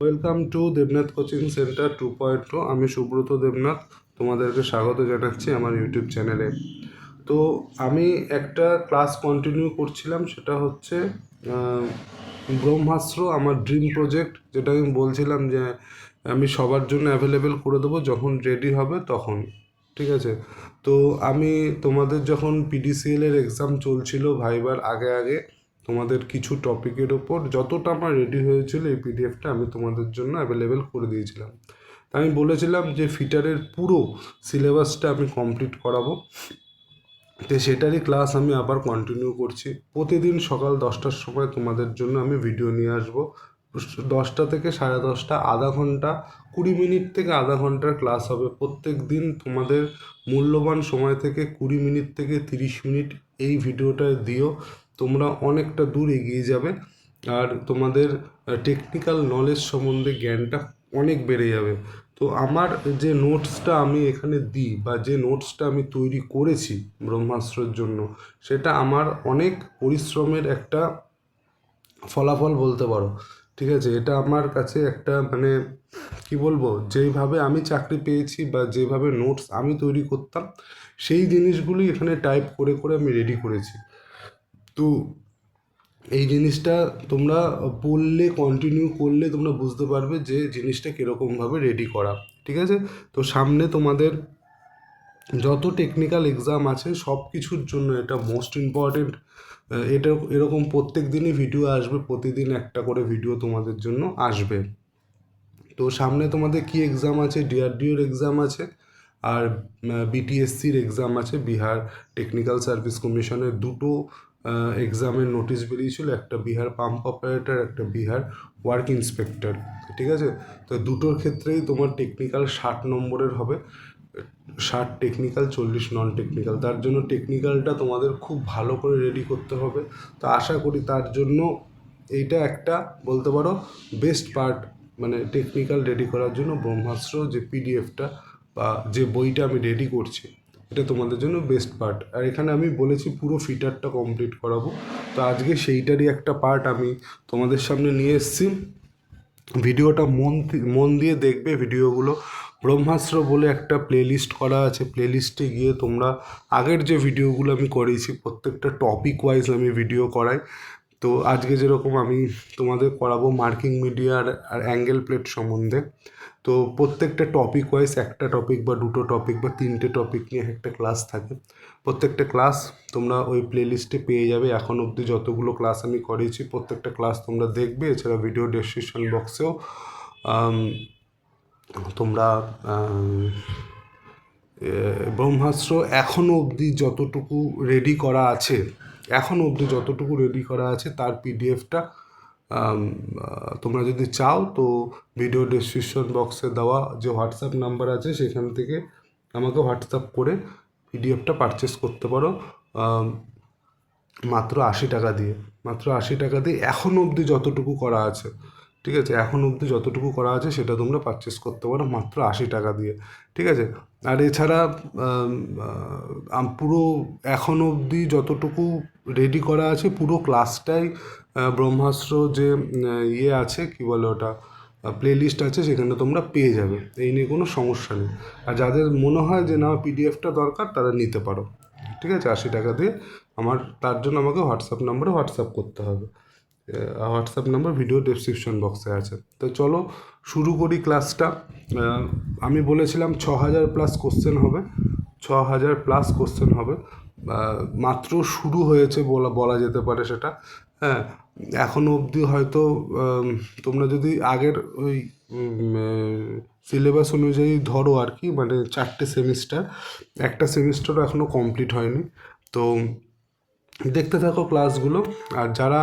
Welcome to Debnath coaching centre 2.0। আমি সুব্রত দেবনাথ তোমাদেরকে স্বাগত জানাচ্ছি আমার ইউটিউব চ্যানেলে। তো আমি একটা ক্লাস কন্টিনিউ করছিলাম, সেটা হচ্ছে ব্রহ্মাস্ত্র, আমার ড্রিম প্রজেক্ট, যেটা আমি বলছিলাম যে আমি সবার জন্য অ্যাভেলেবেল করে দেবো যখন রেডি হবে তখন। ঠিক আছে, তো আমি তোমাদের যখন পিডিসিএল-এর এক্সাম চলছিল ভাইবার আগে আগে তোমাদের কিছু টপিকের ওপর যতটা আমার রেডি হয়েছিল এই পিডিএফটা আমি তোমাদের জন্য অ্যাভেলেবেল করে দিয়েছিলাম। আমি বলেছিলাম যে ফিটারের পুরো সিলেবাসটা আমি কমপ্লিট করাবো, তো সেটারই ক্লাস আমি আবার কন্টিনিউ করছি। প্রতিদিন সকাল 10টার সময় তোমাদের জন্য আমি ভিডিও নিয়ে আসবো। 10টা থেকে 10:30, আধা ঘন্টা, 20 মিনিট থেকে আধা ঘন্টার ক্লাস হবে প্রত্যেক দিন। তোমাদের মূল্যবান সময় থেকে 20 মিনিট থেকে 30 মিনিট এই ভিডিওটা দিও, তোমরা অনেকটা দূর এগিয়ে যাবে আর তোমাদের টেকনিক্যাল নলেজ সম্বন্ধে জ্ঞানটা অনেক বেড়ে যাবে। তো আমার যে নোটসটা আমি এখানে দিই বা যে নোটসটা আমি তৈরি করেছি ব্রহ্মাস্ত্রের জন্য, সেটা আমার অনেক পরিশ্রমের একটা ফলাফল বলতে পারো। ঠিক আছে, এটা আমার কাছে একটা মানে কি বলবো, যেইভাবে আমি চাকরি পেয়েছি বা যেভাবে নোটস আমি তৈরি করতাম সেই জিনিসগুলি এখানে টাইপ করে করে আমি রেডি করেছি। তো এই জিনিসটা তোমরা পড়লে, কন্টিনিউ করলে তোমরা বুঝতে পারবে যে জিনিসটা কীরকমভাবে রেডি করা। ঠিক আছে, তো সামনে তোমাদের যত টেকনিক্যাল এক্সাম আছে সব কিছুর জন্য এটা মোস্ট ইম্পর্টেন্ট। এটা এরকম প্রত্যেক দিনই ভিডিও আসবে, প্রতিদিন একটা করে ভিডিও তোমাদের জন্য আসবে। তো সামনে তোমাদের কি এক্সাম আছে? ডিআরডিওর এক্সাম আছে আর বিটিএসসির এক্সাম আছে। বিহার টেকনিক্যাল সার্ভিস কমিশনের দুটো এক্সামের নোটিশ বেরিয়েছিল, একটা বিহার পাম্প অপারেটর, একটা বিহার ওয়ার্ক ইন্সপেক্টর। ঠিক আছে, তো দুটোর ক্ষেত্রেই তোমার টেকনিক্যাল 60 নম্বরের হবে, 60 টেকনিক্যাল, 40 নন টেকনিক্যাল। তার জন্য টেকনিক্যালটা তোমাদের খুব ভালো করে রেডি করতে হবে। তো আশা করি তার জন্য এইটা একটা বলতে পারো বেস্ট পার্ট, মানে টেকনিক্যাল রেডি করার জন্য ব্রহ্মাস্ত্র যে পিডিএফটা বা যে বইটা আমি রেডি করছি এটা তোমাদের জন্য বেস্ট পার্ট। আর এখানে আমি বলেছি পুরো ফিটারটা কমপ্লিট করাবো, তো আজকে সেইটারই একটা পার্ট আমি তোমাদের সামনে নিয়ে এসেছি। ভিডিওটা মন দিয়ে দেখবে ভিডিওগুলো। ব্রহ্মাস্ত্র বলে একটা প্লেলিস্ট করা আছে, প্লেলিস্টে গিয়ে তোমরা আগের যে ভিডিওগুলো আমি করেছি প্রত্যেকটা টপিক ওয়াইজ আমি ভিডিও করাই। তো আজকে যেরকম আমি তোমাদের করাবো মার্কিং মিডিয়ার আর অ্যাঙ্গেল প্লেট সম্বন্ধে, তো প্রত্যেকটা টপিক ওয়াইজ একটা টপিক বা দুটো টপিক বা তিনটে টপিক নিয়ে একটা ক্লাস থাকে। প্রত্যেকটা ক্লাস তোমরা ওই প্লেলিস্টে পেয়ে যাবে। এখন অবধি যতগুলো ক্লাস আমি করেছি প্রত্যেকটা ক্লাস তোমরা দেখবে। এছাড়া ভিডিও ডেসক্রিপশন বক্সেও তোমরা ব্রহ্মাস্ত্র এখনও অবধি যতটুকু রেডি করা আছে, এখনও অবধি যতটুকু রেডি করা আছে তার পিডিএফটা তোমরা যদি চাও তো ভিডিও ডেসক্রিপশন বক্সে দেওয়া যে হোয়াটসঅ্যাপ নাম্বার আছে সেখান থেকে আমাকে হোয়াটসঅ্যাপ করে পিডিএফটা পারচেস করতে পারো মাত্র 80 টাকা দিয়ে। মাত্র 80 টাকা দিয়ে এখনও অবধি যতটুকু করা আছে, ঠিক আছে, এখন অবধি যতটুকু করা আছে সেটা তোমরা পারচেস করতে পারো মাত্র 80 টাকা দিয়ে। ঠিক আছে, আর এছাড়া পুরো এখন অবধি যতটুকু রেডি করা আছে পুরো ক্লাসটাই ব্রহ্মাস্ত্র যে ইয়ে আছে কি বলে ওটা প্লেলিস্ট আছে সেখানে তোমরা পেয়ে যাবে, এই নিয়ে কোনো সমস্যা নেই। আর যাদের মনে হয় যে না পিডিএফটা দরকার তারা নিতে পারো। ঠিক আছে, 80 টাকা দিয়ে আমার, তার জন্য আমাকে হোয়াটসঅ্যাপ নাম্বারে হোয়াটসঅ্যাপ করতে হবে। হোয়াটসঅ্যাপ নাম্বার ভিডিও ডেসক্রিপশন বক্সে আছে। তো চলো শুরু করি ক্লাসটা। আমি বলেছিলাম 6000+ কোশ্চেন হবে, 6000+ কোশ্চেন হবে। মাত্র শুরু হয়েছে বলা যেতে পারে সেটা। হ্যাঁ, এখনও অবধি হয়তো তোমরা যদি আগের ওই সিলেবাস অনুযায়ী ধরো আর কি, মানে 4টে সেমিস্টার, একটা সেমিস্টারও এখনও কমপ্লিট হয়নি। তো দেখতে থাকো ক্লাসগুলো। আর যারা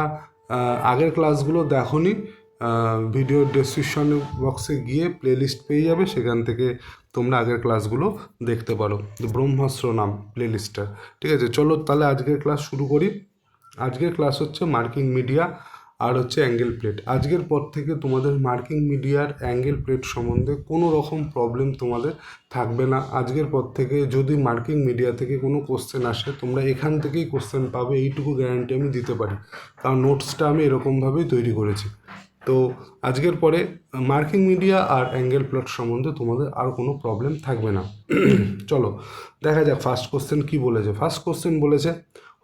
আগের ক্লাসগুলো দেখোনি, ভিডিও ডেসক্রিপশন বক্সে গিয়ে প্লেলিস্ট পেয়ে যাবে, সেখান থেকে তোমরা আগের ক্লাসগুলো দেখতে পারো। ব্রহ্মাস্ত্র নাম প্লেলিস্টটা। ঠিক আছে, চলো তাহলে আজকের ক্লাস শুরু করি। আজকের ক্লাস হচ্ছে মার্কিং মিডিয়া আর হচ্ছে অ্যাঙ্গেল প্লেট। আজকের পর থেকে তোমাদের মার্কিং মিডিয়ার অ্যাঙ্গেল প্লেট সম্বন্ধে কোনো রকম প্রবলেম তোমাদের থাকবে না। আজকের পর থেকে যদি মার্কিং মিডিয়া থেকে কোনো কোশ্চেন আসে তোমরা এখান থেকেই কোশ্চেন পাবে, এইটুকু গ্যারান্টি আমি দিতে পারি, কারণ নোটসটা আমি এরকমভাবেই তৈরি করেছি। তো আজকের পরে মার্কিং মিডিয়া আর অ্যাঙ্গেল প্লট সম্বন্ধে তোমাদের আর কোনো প্রবলেম থাকবে না। চলো দেখা যাক ফার্স্ট কোশ্চেন কী বলেছে। ফার্স্ট কোশ্চেন বলেছে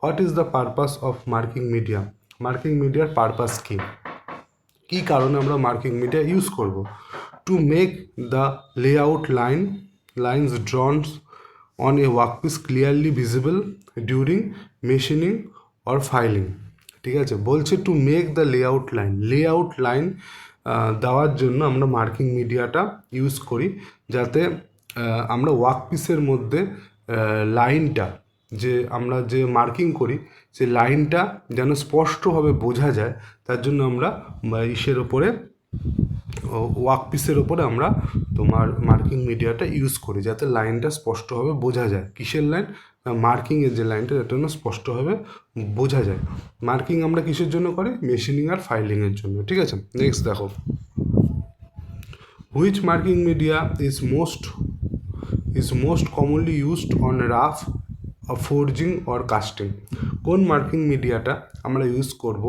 what is the purpose of marking media. Marking মিডিয়ার পারপাস কী, কী কারণে আমরা মার্কিং মিডিয়া ইউজ করব? To make the layout lines drawn on a workpiece clearly visible during machining or filing। ঠিক আছে, বলছে two make the layout line দেওয়ার জন্য আমরা মার্কিং মিডিয়াটা ইউজ করি, যাতে আমরা ওয়ার্কপিসের মধ্যে লাইনটা যে আমরা যে মার্কিং করি সেই লাইনটা যেন স্পষ্টভাবে বোঝা যায়, তার জন্য আমরা ইসের ওপরে ওয়ার্কপিসের ওপরে আমরা তোমার মার্কিং মিডিয়াটা ইউজ করি, যাতে লাইনটা স্পষ্টভাবে বোঝা যায়। কিসের লাইন? মার্কিংয়ের যে লাইনটা, এটা যেন স্পষ্টভাবে বোঝা যায়। মার্কিং আমরা কিসের জন্য করি? মেশিনিং আর ফাইলিংয়ের জন্য। ঠিক আছে, নেক্সট দেখো, which marking media is most commonly used on rough forging or casting. কোন মার্কিং মিডিয়াটা আমরা ইউজ করব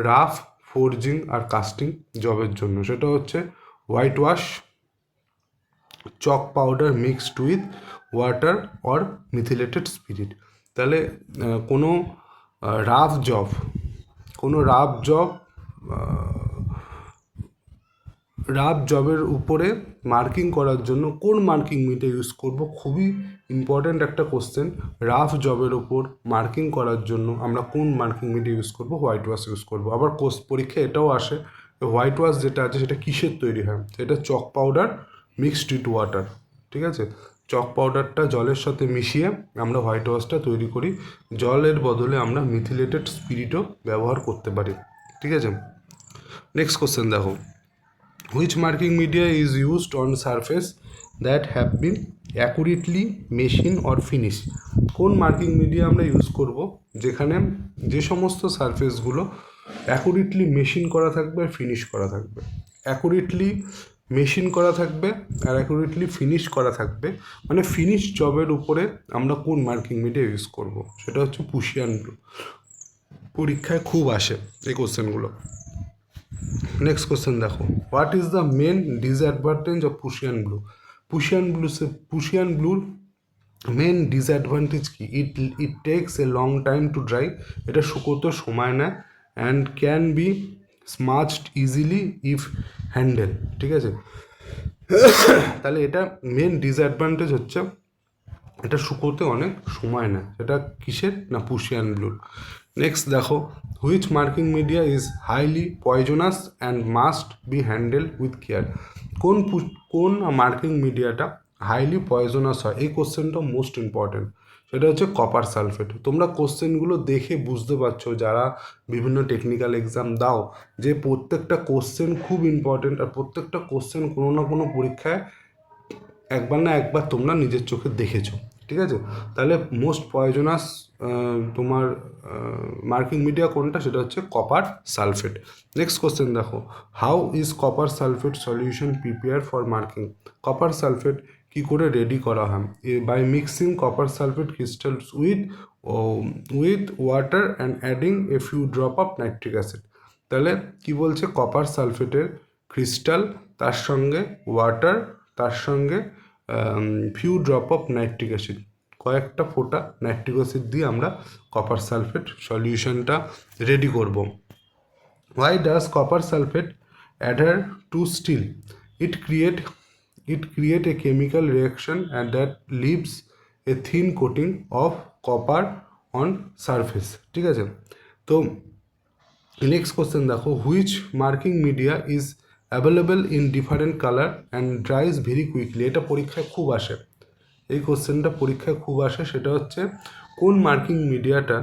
রাফ ফোরজিং আর কাস্টিং জবের জন্য? সেটা হচ্ছে white wash, Chak powder mixed with water or methylated spirit. তাহলে কোনো রাফ জবের উপরে মার্কিং করার জন্য কোন মার্কিং মিডিয়া ইউজ করব? খুবই ইম্পর্ট্যান্ট একটা কোশ্চেন। রাফ জবের উপর মার্কিং করার জন্য আমরা কোন মার্কিং মিডিয়া ইউজ করব? হোয়াইট ওয়াশ ইউজ করব। আবার পরীক্ষায় এটাও আসে, হোয়াইট ওয়াশ যেটা আছে সেটা কিসের তৈরি হয়? সেটা চক পাউডার মিক্সড উইথ ওয়াটার। ঠিক আছে, চক পাউডারটা জলের সাথে মিশিয়ে আমরা হোয়াইট ওয়াশটা তৈরি করি। জলের বদলে আমরা মিথিলেটেড স্পিরিটও ব্যবহার করতে পারি। ঠিক আছে, নেক্সট কোশ্চেন দেখো, which marking media is used on surface that have been accurately machined or finished। কোন মার্কিং মিডিয়া আমরা ইউজ করব যেখানে যে সমস্ত সারফেসগুলো অ্যাকুরেটলি মেশিন করা থাকবে আর ফিনিশ করা থাকবে? অ্যাকুরেটলি মেশিন করা থাকবে আর অ্যাকুরেটলি ফিনিশ করা থাকবে, মানে ফিনিশ জবের উপরে আমরা কোন মার্কিং মিডিয়া ইউজ করব? সেটা হচ্ছে পুশিয়ান ব্লু। পরীক্ষায় খুব আসে এই কোশ্চেনগুলো। নেক্সট কোশ্চেন দেখো, what is the main disadvantage of Prussian ব্লুর মেন ডিসঅ্যাডভান্টেজ কি? It takes a long time to dry. এটা শুকোতে সময় নেয়, and can be smudged easily if handled. ঠিক আছে, তাহলে এটা মেন ডিসঅ্যাডভান্টেজ হচ্ছে এটা শুকোতে অনেক সময় নেয়। এটা কিসের? না পুশিয়ান ব্লুর। নেক্সট দেখো, which marking media is highly poisonous and must be handle with care. কোন মার্কিং মিডিয়াটা হাইলি পয়জনাস হয়? এই কোশ্চেনটা মোস্ট ইম্পর্ট্যান্ট। সেটা হচ্ছে কপার সালফেট। তোমরা কোশ্চেনগুলো দেখে বুঝতে পারছো যারা বিভিন্ন টেকনিক্যাল এক্সাম দাও, যে প্রত্যেকটা কোশ্চেন খুব ইম্পর্ট্যান্ট, আর প্রত্যেকটা কোশ্চেন কোনো না কোনো পরীক্ষায় একবার না একবার তোমরা নিজের চোখে দেখেছো। ঠিক আছে, তাহলে মোস্ট পয়জনাস তোমার মার্কিং মিডিয়া কোনটা? সেটা হচ্ছে কপার সালফেট। নেক্সট কোশ্চেন দেখো, how is copper sulphate solution prepare for marking. Copper sulphate কী করে রেডি করা হয়? By mixing copper sulphate crystals with water and adding a few drop of nitric acid. তাহলে কি বলছে? কপার সালফেটের ক্রিস্টাল, তার সঙ্গে ওয়াটার, তার সঙ্গে few drop of nitric acid, কয়েকটা ফোঁটা নাইট্রিক অ্যাসিড দিয়ে আমরা কপার সালফেট সলিউশনটা রেডি করব। Why does copper sulphate adhere to steel? It create a chemical reaction and that leaves a thin coating of copper on surface. ঠিক আছে, তো next question দেখো, which marking media is available in different colour and dries very quickly. এটা পরীক্ষায় খুব আসে, এই কোশ্চেনটা পরীক্ষায় খুব আসে। সেটা হচ্ছে কোন মার্কিং মিডিয়াটা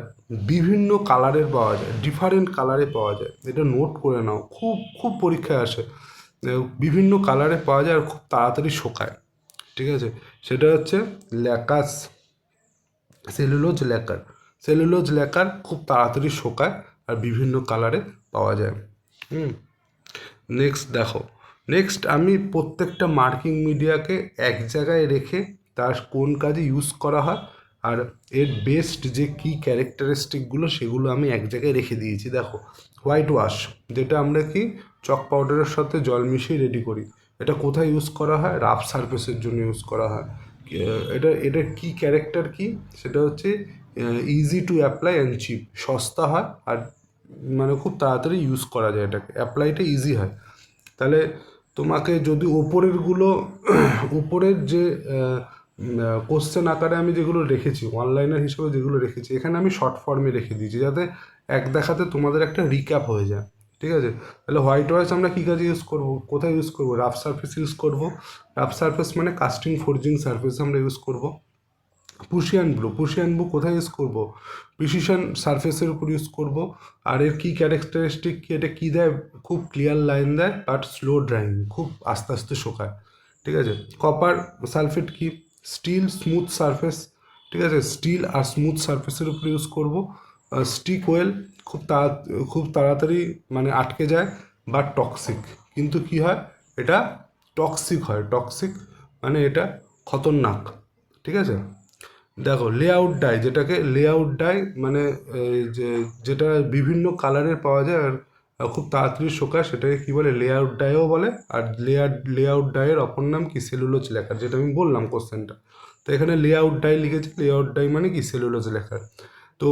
বিভিন্ন কালারের পাওয়া যায়, ডিফারেন্ট কালারে পাওয়া যায়। এটা নোট করে নাও, খুব খুব পরীক্ষায় আসে। বিভিন্ন কালারে পাওয়া যায় আর খুব তাড়াতাড়ি শোকায়। ঠিক আছে, সেটা হচ্ছে সেলুলোজ ল্যাকার খুব তাড়াতাড়ি শোকায় আর বিভিন্ন কালারে পাওয়া যায়। নেক্সট দেখো, আমি প্রত্যেকটা মার্কিং মিডিয়াকে এক জায়গায় রেখে তার কোন কাজে ইউজ করা হয় আর এর বেস্ট যে কী ক্যারেক্টারিস্টিকগুলো সেগুলো আমি এক জায়গায় রেখে দিয়েছি। দেখো, হোয়াইট ওয়াশ, যেটা আমরা কি চক পাউডারের সাথে জল মিশিয়ে রেডি করি। এটা কোথায় ইউজ করা হয়? রাফ সারফেসের জন্য ইউজ করা হয়। এটা কি ক্যারেক্টার কি? সেটা হচ্ছে easy to apply and cheap, সস্তা হয় আর মানে খুব তাড়াতাড়ি ইউজ করা যায়, এটাকে অ্যাপ্লাইটা ইজি হয়। তাহলে তোমাকে যদি ওপরেরগুলো উপরের যে কোশ্চেন আকারে আমি যেগুলো রেখেছি অনলাইনের হিসেবে যেগুলো রেখেছি, এখানে আমি শর্ট ফর্মে রেখে দিয়েছি যাতে এক দেখাতে তোমাদের একটা রিক্যাপ হয়ে যায়। ঠিক আছে? তাহলে হোয়াইট ওয়াশ আমরা কী কাজে ইউজ করব, কোথায় ইউজ করব? রাফ সারফেস ইউজ করব। রাফ সারফেস মানে কাস্টিং ফোরজিং সারফেস আমরা ইউজ করব। পুশিয়ান ব্লু কোথায় ইউজ করব? প্রিসিশন সারফেসের উপর ইউজ করব। আর এর কী ক্যারেক্টারিস্টিক, এটা কী দেয়? খুব ক্লিয়ার লাইন দেয় বাট স্লো ড্রাইং, খুব আস্তে আস্তে শোকায়। ঠিক আছে? কপার সালফেট কি? Steel smooth surface. ঠিক আছে? স্টিল আর স্মুথ সারফেসের উপর ইউজ করব। স্টিক ওয়েল, খুব তাড়াতাড়ি মানে আটকে যায় বা টক্সিক, কিন্তু কি হয় এটা টক্সিক হয়, টক্সিক মানে এটা খতরনাক। ঠিক আছে? দেখো লেআউট ডাই, লেআউট ডাই মানে যেটা বিভিন্ন কালারের পাওয়া যায় আর খুব তাড়াতাড়ি শোকায়, সেটাকে কী বলে? লেআউট ডাইও বলে। আর লেআউট ডাইয়ের অপর নাম কি? সেলুলোজ লেখার, যেটা আমি বললাম কোশ্চেনটা। তো এখানে লেআউট ডাই লিখেছে, লেআউট ডাই মানে কি? সেলুলোজ লেখার। তো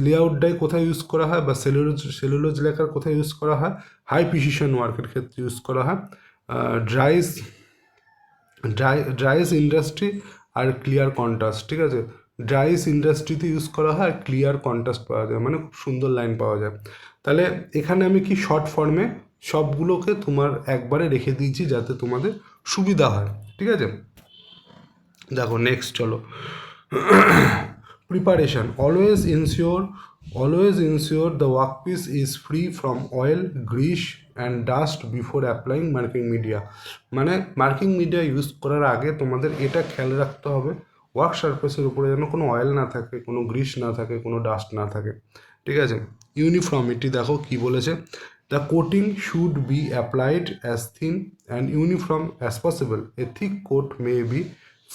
লেআউট ডাই কোথায় ইউজ করা হয় বা সেলুলোজ লেখার কোথায় ইউজ করা হয়? হাই প্রিসিশন ওয়ার্কের ক্ষেত্রে ইউজ করা হয়। ড্রাইস ড্রাইস ইন্ডাস্ট্রি আর ক্লিয়ার কন্ট্রাস্ট। ঠিক আছে? ড্রাইস ইন্ডাস্ট্রিতে ইউজ করা হয়, ক্লিয়ার কন্ট্রাস্ট পাওয়া যায়, মানে খুব সুন্দর লাইন পাওয়া যায়। তাহলে এখানে আমি কি শর্ট ফর্মে সবগুলোকে তোমার একবারে রেখে দিয়েছি যাতে তোমাদের সুবিধা হয়। ঠিক আছে? দেখো নেক্সট চলো। Preparation, always ensure the workpiece is free from oil, Greece and dust before applying marking media. মানে মার্কিং মিডিয়া ইউজ করার আগে তোমাদের এটা খেয়াল রাখতে হবে ওয়ার্ক সারফেসের উপরে যেন কোনো অয়েল না থাকে, কোনো গ্রিস না থাকে, কোনো ডাস্ট না থাকে। ঠিক আছে? ইউনিফর্মিটি দেখো কি বলেছে, the coating should be applied as thin and uniform as possible, a thick coat may be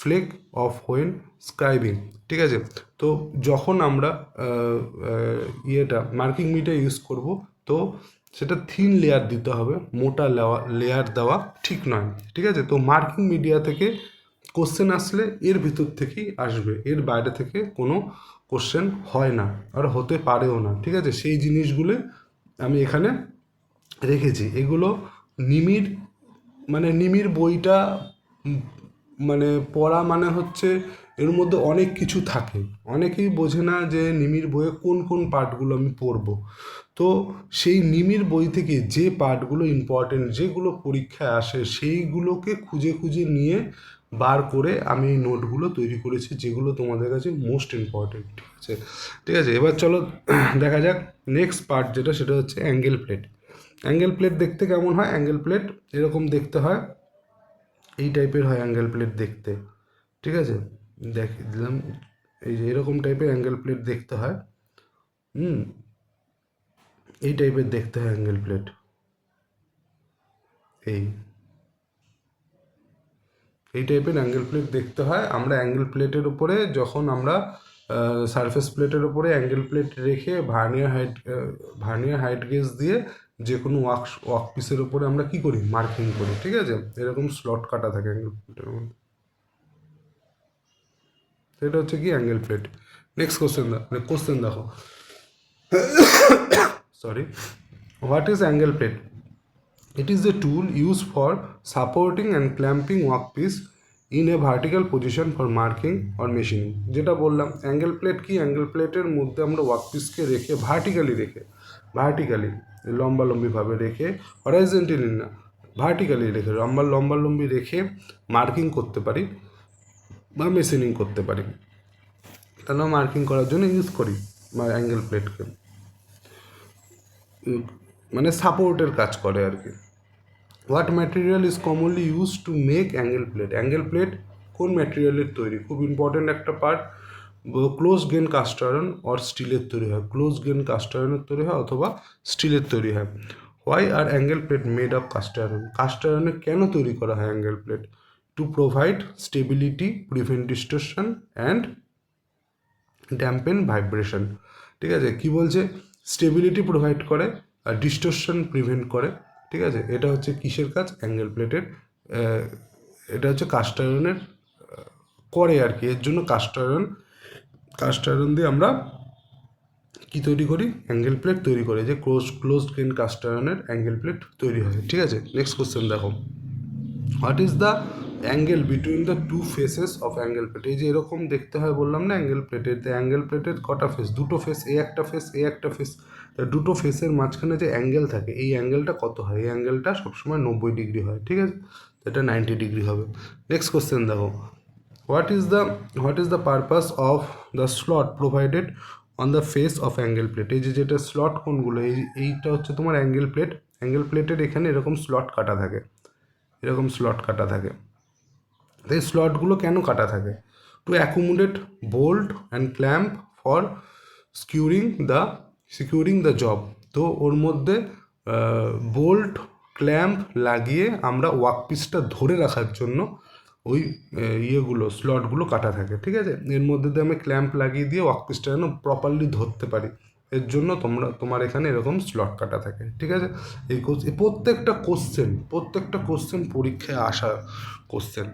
flake off when scribing. ঠিক আছে? তো যখন আমরা মার্কিং মিডিয়া ইউজ করব, তো সেটা থিন লেয়ার দিতে হবে, মোটা লেয়ার দেওয়া ঠিক নয়। ঠিক আছে? তো মার্কিং মিডিয়া থেকে কোশ্চেন আসলে এর ভিতর থেকেই আসবে, এর বাইরে থেকে কোনো কোশ্চেন হয় না আর হতে পারেও না। ঠিক আছে? সেই জিনিসগুলো আমি এখানে রেখেছি। এগুলো নিমির নিমির বইটা মানে পড়া মানে হচ্ছে এর মধ্যে অনেক কিছু থাকে, অনেকেই বোঝে না যে নিমির বইয়ে কোন কোন পার্টগুলো আমি পড়বো। তো সেই নিমির বই থেকে যে পার্টগুলো ইম্পর্টেন্ট, যেগুলো পরীক্ষায় আসে, সেইগুলোকে খুঁজে খুঁজে নিয়ে বার করে আমি এই নোটগুলো তৈরি করেছি, যেগুলো তোমাদের কাছে মোস্ট ইম্পর্টেন্ট। ঠিক আছে? ঠিক আছে, এবার চলো দেখা যাক নেক্সট পার্ট যেটা, সেটা হচ্ছে অ্যাঙ্গেল প্লেট। অ্যাঙ্গেল প্লেট দেখতে কেমন হয়? অ্যাঙ্গেল প্লেট এরকম দেখতে হয়, এই টাইপের হয় অ্যাঙ্গেল প্লেট দেখতে। ঠিক আছে? দেখিয়ে দিলাম, এই যে এরকম টাইপের অ্যাঙ্গেল প্লেট দেখতে হয়। এই টাইপের দেখতে হয় অ্যাঙ্গেল প্লেট, এই এই টাইপের অ্যাঙ্গেল প্লেট দেখতে হয়। আমরা অ্যাঙ্গেল প্লেটের উপরে যখন আমরা সারফেস প্লেটের উপরে অ্যাঙ্গেল প্লেট রেখে ভার্নিয়ার হাইট গেজ দিয়ে যে কোনো ওয়ার্ক পিসের উপরে আমরা কি করি? মার্কিং করি। ঠিক আছে? এরকম স্লট কাটা থাকে অ্যাঙ্গেল প্লেটের মধ্যে, সেটা হচ্ছে কি অ্যাঙ্গেল প্লেট। নেক্সট কোশ্চেন দেখো, sorry, what is angle plate? It is a tool used for supporting and clamping workpiece in a vertical position for marking or machining. যেটা বললাম অ্যাঙ্গেল প্লেট কি, অ্যাঙ্গেল প্লেটের মধ্যে আমরা ওয়ার্কপিসকে রেখে ভার্টিক্যালি লম্বালম্বিভাবে রেখে, horizontally না, ভার্টিক্যালি রেখে লম্বালম্বি রেখে মার্কিং করতে পারি বা মেশিনিং করতে পারি। তাহলে মার্কিং করার জন্য ইউজ করি অ্যাঙ্গেল প্লেটকে, মানে সাপোর্টের কাজ করে আর কি। What material is commonly use to make angle plate? Angle plate কোন ম্যাটেরিয়ালের তৈরি? খুব ইম্পর্ট্যান্ট একটা part. Close grain cast iron or স্টিলের তৈরি হয়, ক্লোজ গ্রেন কাস্ট আয়রনের তৈরি হয় অথবা স্টিলের তৈরি হয়। Why are angle plate made of cast iron? Cast আয়রনে কেন তৈরি করা হয় angle plate? To provide stability, prevent distortion and dampen vibration. ঠিক আছে? কি বলছে? স্টেবিলিটি প্রোভাইড করে আর ডিস্টরশন প্রিভেন্ট করে। ঠিক আছে, এটা হচ্ছে কিসের কাজ, অ্যাঙ্গেল প্লেটের, এটা হচ্ছে কাস্ট আয়রনের করে আর কি, এর জন্য কাস্ট আয়রন দিয়ে আমরা কি তৈরি করি, অ্যাঙ্গেল প্লেট তৈরি করি, যে ক্লোজড গ্রেন কাস্ট আয়রনের অ্যাঙ্গেল প্লেট তৈরি হয়। ঠিক আছে, নেক্সট কোশ্চেন দেখো, what is the angle between the two faces of angle plate. এই যে এরকম দেখতে হয় বললাম না অ্যাঙ্গেল প্লেটের, অ্যাঙ্গেল প্লেটের কটা ফেস, দুটো ফেস, এ একটা ফেস, এ একটা ফেস, দুটো ফেসের মাঝখানে যে অ্যাঙ্গেল থাকে এই অ্যাঙ্গেলটা কত হয়, এই অ্যাঙ্গেলটা সবসময় 90 ডিগ্রি হয়। ঠিক আছে, এটা 90 ডিগ্রি হবে। নেক্সট কোশ্চেন দেখো, what is the purpose of the slot provided on the face of angle plate. এই যে যেটা স্লট কোনগুলো, এইটা হচ্ছে তোমার অ্যাঙ্গেল প্লেট, অ্যাঙ্গেল প্লেটের এখানে এরকম স্লট কাটা থাকে, এরকম স্লট কাটা থাকে। এই স্লটগুলো কেন কাটা থাকে, to accumulate bolt and clamp for securing the job. তো ওর মধ্যে বোল্ট ক্ল্যাম্প লাগিয়ে আমরা ওয়ার্কপিসটা ধরে রাখার জন্য ওই স্লটগুলো কাটা থাকে। ঠিক আছে, এর মধ্যে দিয়ে আমি ক্ল্যাম্প লাগিয়ে দিয়ে ওয়ার্কপিসটা যেন প্রপারলি ধরতে পারি, এর জন্য তোমার এখানে এরকম স্লট কাটা থাকে। ঠিক আছে, এই প্রত্যেকটা কোশ্চেন পরীক্ষায় আসা কোশ্চেন।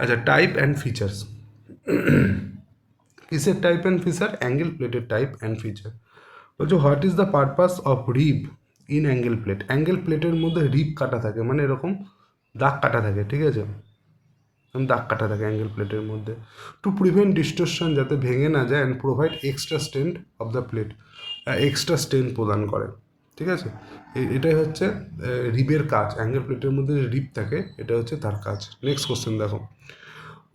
আচ্ছা, টাইপ অ্যান্ড ফিচার্স, কিসের টাইপ অ্যান্ড ফিচার, অ্যাঙ্গেল প্লেটের টাইপ অ্যান্ড ফিচার। বলছো what is the purpose of rib in angle plate. Angle প্লেটের মধ্যে রিব কাটা থাকে, মানে এরকম দাগ কাটা থাকে। ঠিক আছে, দাগ কাটা থাকে অ্যাঙ্গেল প্লেটের মধ্যে, টু প্রিভেন্ট ডিস্টোরশন, যাতে ভেঙে না যায়, and provide extra strength of the plate, extra strength প্রদান করে। ঠিক আছে, এটাই হচ্ছে রিবের কাজ, অ্যাঙ্গেল প্লেটের মধ্যে যে রিব থাকে এটা হচ্ছে তার কাজ। নেক্সট কোশ্চেন দেখো,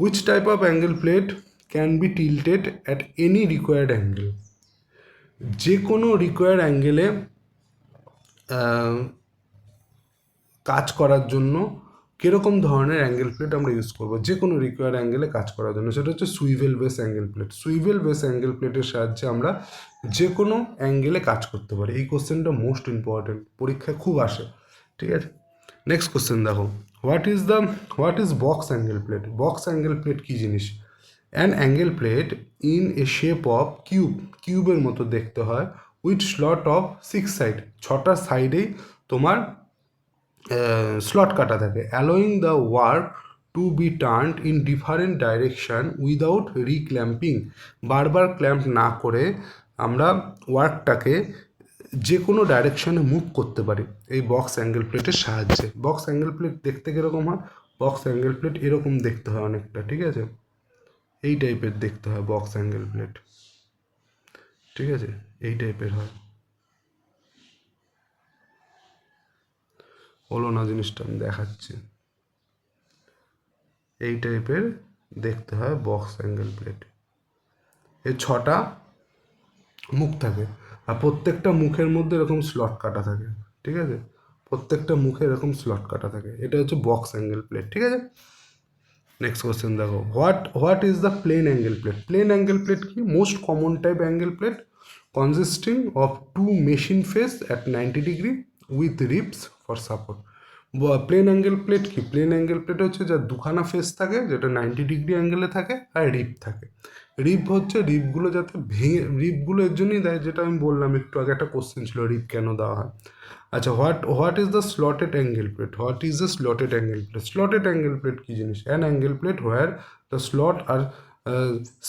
which type of angle plate can be tilted at any required angle. যে কোনো রিকোয়ার্ড অ্যাঙ্গেলে কাজ করার জন্য কীরকম ধরনের অ্যাঙ্গেল প্লেট আমরা ইউজ করবো, যে কোনো রিকোয়ার্ড অ্যাঙ্গেলে কাজ করার জন্য, সেটা হচ্ছে swivel base angle plate. Swivel base angle প্লেটের সাহায্যে আমরা যে কোনো অ্যাঙ্গেলে কাজ করতে পারি। এই কোশ্চেনটা মোস্ট ইম্পর্টেন্ট, পরীক্ষায় খুব আসে। ঠিক আছে, নেক্সট কোশ্চেন দেখো, what is box angle plate. Box angle plate কী জিনিস, an angle plate in a shape of কিউবের মতো দেখতে হয়, উইথ স্লট অফ 6 সাইড, 6টা সাইডেই তোমার স্লট কাটা থাকে, allowing the work to be turned in different direction without reclamping. বারবার ক্ল্যাম্প না করে আমরা ওয়ার্কটাকে যে কোনো ডাইরেকশানে মুভ করতে পারি এই বক্স অ্যাঙ্গেল প্লেটের সাহায্যে। বক্স অ্যাঙ্গেল প্লেট দেখতে কীরকম হয়, বক্স অ্যাঙ্গেল প্লেট এরকম দেখতে হয় অনেকটা। ঠিক আছে, এই টাইপের দেখতে হয় বক্স অ্যাঙ্গেল প্লেট। ঠিক আছে, এই টাইপের হয়, হলো না জিনিসটা আমি দেখাচ্ছি, এই টাইপের দেখতে হয় বক্স অ্যাঙ্গেল প্লেট। এর 6টা মুখ থাকে, আর প্রত্যেকটা মুখের মধ্যে এরকম স্লট কাটা থাকে। ঠিক আছে, প্রত্যেকটা মুখে এরকম স্লট কাটা থাকে, এটা হচ্ছে বক্স অ্যাঙ্গেল প্লেট। ঠিক আছে, নেক্সট কোশ্চেন দেখো, what is the plain angle plate. Plain angle plate কি, most common type angle plate consisting of two machine face at 90 degree with ribs for support. Plain angle plate কি, plain angle plate হচ্ছে যা দুখানা face থাকে, যেটা 90 degree অ্যাঙ্গেলে থাকে, আর rib থাকে। রিব হচ্ছে রিবগুলো যাতে ভেঙে, রিবগুলো এর জন্যই দেয়, যেটা আমি বললাম একটু আগে, একটা কোশ্চেন ছিল রিব কেন দেওয়া হয়। আচ্ছা, what is the slotted angle plate. Slotted angle plate কী জিনিস, an angle plate where the slot are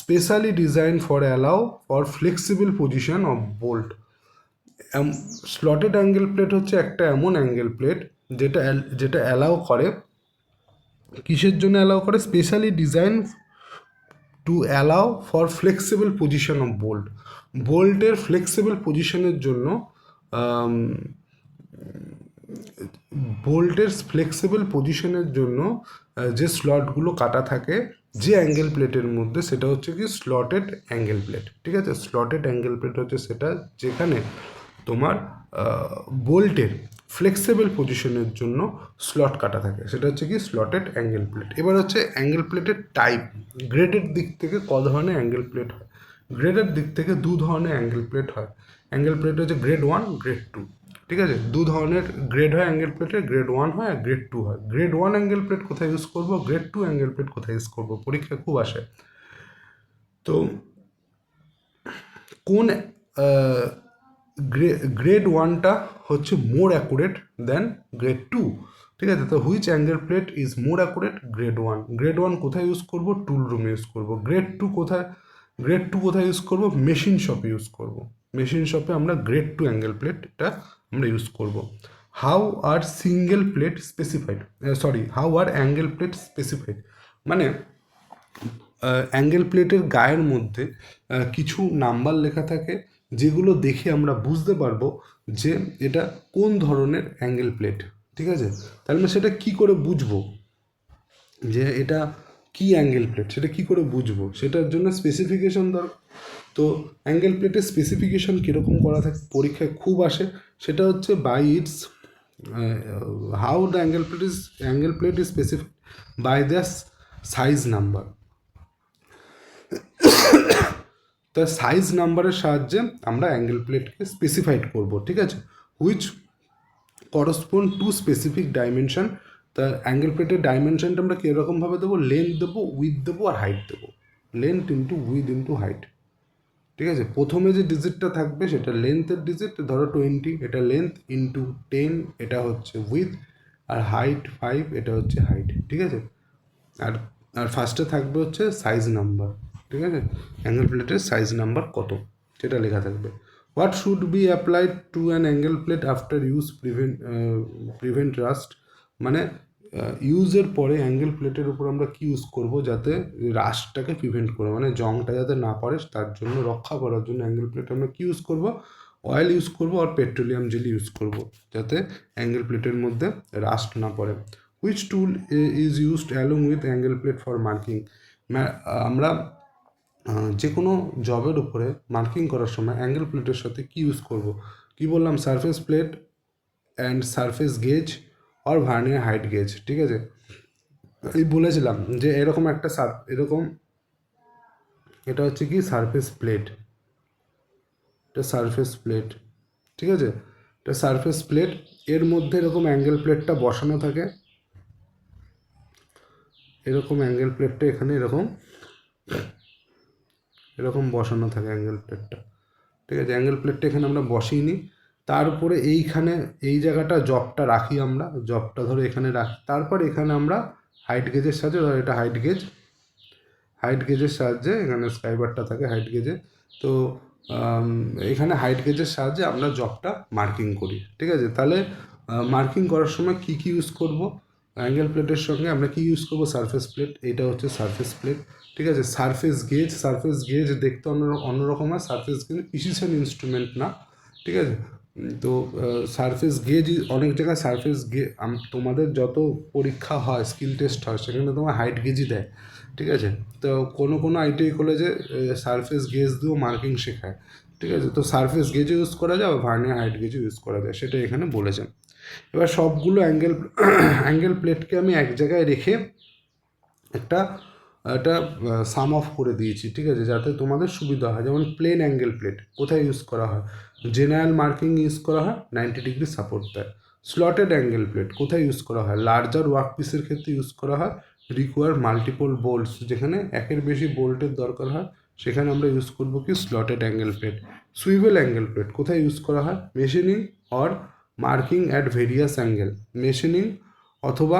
specially design for allow for flexible position of bolt. Slotted angle plate হচ্ছে একটা এমন অ্যাঙ্গেল প্লেট যেটা অ্যালাউ করে, কিসের জন্য allow করে, specially design to allow for flexible position of বোল্টের flexible পজিশনের জন্য, যে স্লটগুলো কাটা থাকে যে অ্যাঙ্গেল প্লেটের মধ্যে, সেটা হচ্ছে কি স্লটেড অ্যাঙ্গেল প্লেট। ঠিক আছে, স্লটেড অ্যাঙ্গেল প্লেট হচ্ছে সেটা যেখানে তোমার বোল্টের ফ্লেক্সিবল পজিশনের জন্য স্লট কাটা থাকে, সেটা হচ্ছে কি স্লটেড অ্যাঙ্গেল প্লেট। এবার হচ্ছে অ্যাঙ্গেল প্লেটের টাইপ, গ্রেডের দিক থেকে ক ধরনের অ্যাঙ্গেল প্লেট হয়। গ্রেডের দিক থেকে দু ধরনের অ্যাঙ্গেল প্লেট হয়। অ্যাঙ্গেল প্লেট হচ্ছে গ্রেড 1, গ্রেড 2। ঠিক আছে, দু ধরনের গ্রেড হয় অ্যাঙ্গেল প্লেটের, গ্রেড 1 হয় আর গ্রেড 2 হয়। গ্রেড 1 অ্যাঙ্গেল প্লেট কোথায় ইউজ করবো, গ্রেড 2 অ্যাঙ্গেল প্লেট কোথায় ইউজ করবো, পরীক্ষায় খুব আসে। তো কোন গ্রেড 1টা হচ্ছে মোর অ্যাকুরেট দেন গ্রেড 2, ঠিক আছে? তো which angle plate is more accurate? Grade 1। Grade 1 কোথায় ইউজ করব? টুল রুমে ইউজ করব। গ্রেড টু কোথায় ইউজ করব? মেশিন শপে ইউজ করব। মেশিন শপে আমরা গ্রেড 2 অ্যাঙ্গেল প্লেট এটা আমরা ইউজ করব। How are single plate specified, how are angle plate specified, মানে অ্যাঙ্গেল প্লেটের গায়ের মধ্যে কিছু নাম্বার লেখা থাকে যেগুলো দেখে আমরা বুঝতে পারবো যে এটা কোন ধরনের অ্যাঙ্গেল প্লেট, ঠিক আছে? তাহলে আমরা সেটা কী করে বুঝবো যে এটা কি অ্যাঙ্গেল প্লেট, সেটা কী করে বুঝবো? সেটার জন্য স্পেসিফিকেশন দরকার। তো অ্যাঙ্গেল প্লেটের স্পেসিফিকেশন কীরকম করা থাকে, পরীক্ষায় খুব আসে, সেটা হচ্ছে by its how the angle plate is specified by the size number. তো সাইজ নাম্বারের সাহায্যে আমরা অ্যাঙ্গেল প্লেটকে স্পেসিফাইড করব, ঠিক আছে? Which correspond to specific dimension. তা অ্যাঙ্গেল প্লেটের ডাইমেনশনটা আমরা কীরকমভাবে দেবো? লেন্থ দেবো, উইথ দেবো, আর হাইট দেবো। Length into width into height, ঠিক আছে? প্রথমে যে ডিজিটটা থাকবে সেটা লেন্থের ডিজিট, ধরো 20, এটা লেন্থ, ইন্টু 10 এটা হচ্ছে উইথ, আর হাইট 5 এটা হচ্ছে হাইট, ঠিক আছে? আর আর ফার্স্টে থাকবে হচ্ছে সাইজ নাম্বার, ঠিক আছে? অ্যাঙ্গেল প্লেটের সাইজ নাম্বার কত সেটা লেখা থাকবে। What should be applied to an angle plate after use prevent rust, মানে ইউজের পরে অ্যাঙ্গেল প্লেটের উপর আমরা কি ইউজ করব যাতে রাস্টটাকে প্রিভেন্ট করে, মানে জংটা যাতে না পড়ে তার জন্য, রক্ষা করার জন্য অ্যাঙ্গেল প্লেট আমরা কী ইউজ করব? অয়েল ইউজ করব আর পেট্রোলিয়াম জেলি ইউজ করব যাতে অ্যাঙ্গেল প্লেটের মধ্যে রাস্ট না পড়ে। Which tool is used along with angle plate for marking, আমরা যে কোনো জবের উপরে মার্কিং করার সময় অ্যাঙ্গেল প্লেটের সাথে কি ইউজ করব? কি বললাম? Surface plate and surface gauge আর ভার্নিয়ার হাইট গেজ, ঠিক আছে? এই বলেছিলাম যে এরকম একটা এরকম, এটা হচ্ছে কি সারফেস প্লেট, এটা সারফেস প্লেট, ঠিক আছে? এটা সারফেস প্লেট, এর মধ্যে এরকম অ্যাঙ্গেল প্লেটটা বসানো থাকে, এরকম অ্যাঙ্গেল প্লেটটা এখানে এরকম এরকম বসানো থাকে অ্যাঙ্গেল প্লেটটা, ঠিক আছে? অ্যাঙ্গেল প্লেটটা এখানে আমরা বসিয়ে নিই, তারপরে এইখানে এই জায়গাটা জবটা রাখি, আমরা জবটা ধরে এখানে রাখি, তারপর এখানে আমরা হাইট গেজের সাহায্যে, ধরো এটা হাইট গেজের সাহায্যে এখানে স্কাইবারটা থাকে হাইট গেজে, তো এখানে হাইট গেজের সাহায্যে আমরা জবটা মার্কিং করি, ঠিক আছে? তাহলে মার্কিং করার সময় কী কী ইউজ করব? অ্যাঙ্গেল প্লেটের সঙ্গে আমরা কি ইউজ করব? সারফেস প্লেট, এটা হচ্ছে সারফেস প্লেট, ঠিক আছে? সারফেস গেজ দেখতে অন্যরকম হয়, সারফেস গেজ প্রিসিশন ইনস্ট্রুমেন্ট না, ঠিক আছে? তো সারফেস গেজ অনেক জায়গায় সারফেস গেজ, তোমাদের যত পরীক্ষা হয়, স্কিল টেস্ট হয়, সেখানে তোমার হাইট গেজই দেয়, ঠিক আছে? তো কোনো আইটিআই কলেজে সারফেস গেজ দিয়েও মার্কিং শেখায়, ঠিক আছে? তো সারফেস গেজও ইউজ করা যায়, ভার্নিয়ার হাইট গেজও ইউজ করা যায়, সেটা এখানে বলেছেন। এবার সবগুলো অ্যাঙ্গেল প্লেটকে আমি এক জায়গায় রেখে একটা সাম অফ করে দিয়েছি, ঠিক আছে? যাতে তোমাদের সুবিধা হয়। যেমন প্লেন অ্যাঙ্গেল প্লেট কোথায় ইউজ করা হয়? জেনারেল মার্কিং ইউজ করা হয়, 90 ডিগ্রি সাপোর্ট দেয়। স্লটেড অ্যাঙ্গেল প্লেট কোথায় ইউজ করা হয়? লার্জার ওয়ার্ক পিসের ক্ষেত্রে ইউজ করা হয়, রিকোয়ার মাল্টিপল বোল্টস, যেখানে একের বেশি বোল্টের দরকার হয় সেখানে আমরা ইউজ করবো কি? Slotted angle plate. Swivel angle plate কোথায় ইউজ করা হয়? Machining or marking at various angle, machining অথবা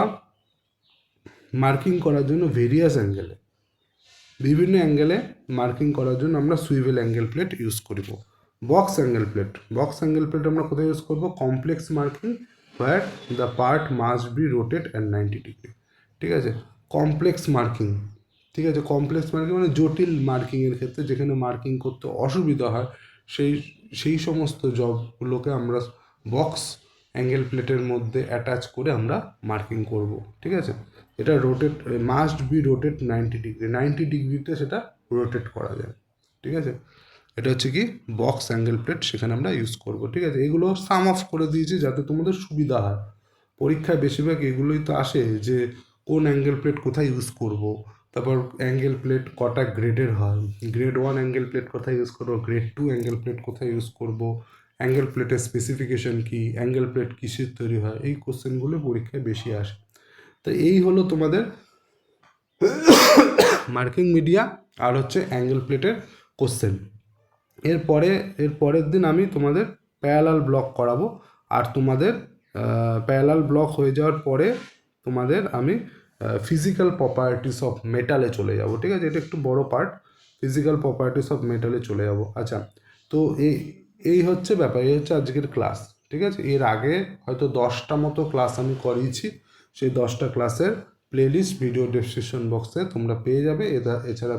মার্কিং করার জন্য ভেরিয়াস অ্যাঙ্গেলে, বিভিন্ন অ্যাঙ্গেলে মার্কিং করার জন্য আমরা সুইভেল অ্যাঙ্গেল প্লেট ইউজ করব। বক্স অ্যাঙ্গেল প্লেট আমরা কোথায় ইউজ করব? Complex marking where the part must be rotate at 90 degree, ঠিক আছে? কমপ্লেক্স মার্কিং, ঠিক আছে? কমপ্লেক্স মার্কিং মানে জটিল মার্কিংয়ের ক্ষেত্রে, যেখানে মার্কিং করতে অসুবিধা হয়, সেই সমস্ত জবগুলোকে আমরা বক্স অ্যাঙ্গেল প্লেটের মধ্যে অ্যাটাচ করে আমরা মার্কিং করব, ঠিক আছে? এটা মাস্ট বি রোটেট 90 ডিগ্রি, 90 ডিগ্রিতে সেটা রোটেট করা যায়, ঠিক আছে? এটা হচ্ছে কি বক্স অ্যাঙ্গেল প্লেট, সেখানে আমরা ইউজ করব, ঠিক আছে? এগুলো সাম অফ করে দিয়েছি যাতে তোমাদের সুবিধা হয়। পরীক্ষায় বেশিরভাগ এগুলোই তো আসে যে কোন অ্যাঙ্গেল প্লেট কোথায় ইউজ করব, তারপর অ্যাঙ্গেল প্লেট কটা গ্রেডের হয়, গ্রেড 1 অ্যাঙ্গেল প্লেট কোথায় ইউজ করবো, গ্রেড 2 অ্যাঙ্গেল প্লেট কোথায় ইউজ করব, অ্যাঙ্গেল প্লেটের স্পেসিফিকেশন কী, অ্যাঙ্গেল প্লেট কিসের তৈরি হয়, এই কোশ্চেনগুলো পরীক্ষায় বেশি আসে। তো এই হলো তোমাদের মার্কিং মিডিয়া আর হচ্ছে অ্যাঙ্গেল প্লেটের কোশ্চেন। এর পরের দিন আমি তোমাদের প্যারালাল ব্লক করাবো, আর তোমাদের প্যারালাল ব্লক হয়ে যাওয়ার পরে তোমাদের আমি ফিজিক্যাল প্রপার্টিস অফ মেটালে চলে যাব, ঠিক আছে? এটা একটু বড় পার্ট, ফিজিক্যাল প্রপার্টিস অফ মেটালে চলে যাব। আচ্ছা, তো এই হচ্ছে ব্যাপার, এই হচ্ছে আজকের ক্লাস, ঠিক আছে? এর আগে হয়তো 10টা মতো ক্লাস আমি করিয়েছি, সেই 10টা ক্লাসের প্লেলিস্ট ভিডিও ডেসক্রিপশন বক্সে তোমরা পেয়ে যাবে। এছাড়া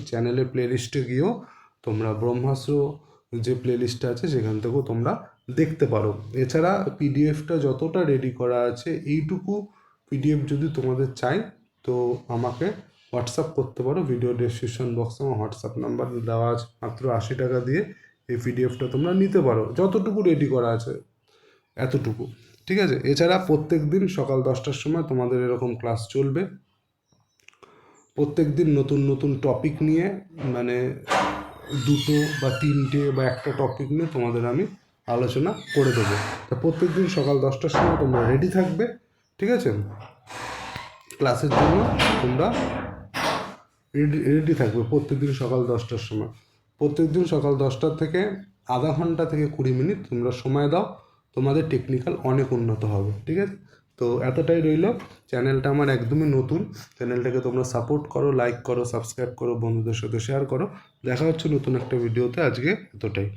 চ্যানেলের প্লেলিস্টে গিয়েও তোমরা ব্রহ্মাস্ত্র যে প্লেলিস্টটা আছে সেখান থেকেও তোমরা দেখতে পারো। এছাড়া পিডিএফটা যতটা রেডি করা আছে, এইটুকু পিডিএফ যদি তোমাদের চাই তো আমাকে হোয়াটসঅ্যাপ করতে পারো। ভিডিও ডেসক্রিপশন বক্সে আমার হোয়াটসঅ্যাপ নাম্বার দেওয়া আছে, মাত্র 80 টাকা দিয়ে এই পিডিএফটা তোমরা নিতে পারো, যতটুকু রেডি করা আছে এতটুকু, ঠিক আছে? এছাড়া প্রত্যেক দিন সকাল 10টার সময় তোমাদের এরকম ক্লাস চলবে। প্রত্যেক দিন নতুন নতুন টপিক নিয়ে, মানে 2টো বা 3টে বা একটা টপিক নিয়ে তোমাদের আমি আলোচনা করে দেবো। তা প্রত্যেক দিন সকাল 10টার সময় তোমরা রেডি থাকবে, ঠিক আছে? ক্লাসের জন্য তোমরা রেডি থাকবে প্রত্যেকদিন সকাল 10টার সময়। প্রত্যেকদিন সকাল 10টার থেকে আধা ঘন্টা থেকে 20 মিনিট তোমরা সময় দাও, তোমাদের টেকনিক্যাল অনেক উন্নত হবে, ঠিক আছে? তো এতটাই রইল। চ্যানেলটা আমার একদমই নতুন, চ্যানেলটাকে তোমরা সাপোর্ট করো, লাইক করো, সাবস্ক্রাইব করো, বন্ধুদের সাথে শেয়ার করো। দেখা হচ্ছে নতুন একটা ভিডিওতে। আজকে এতটাই।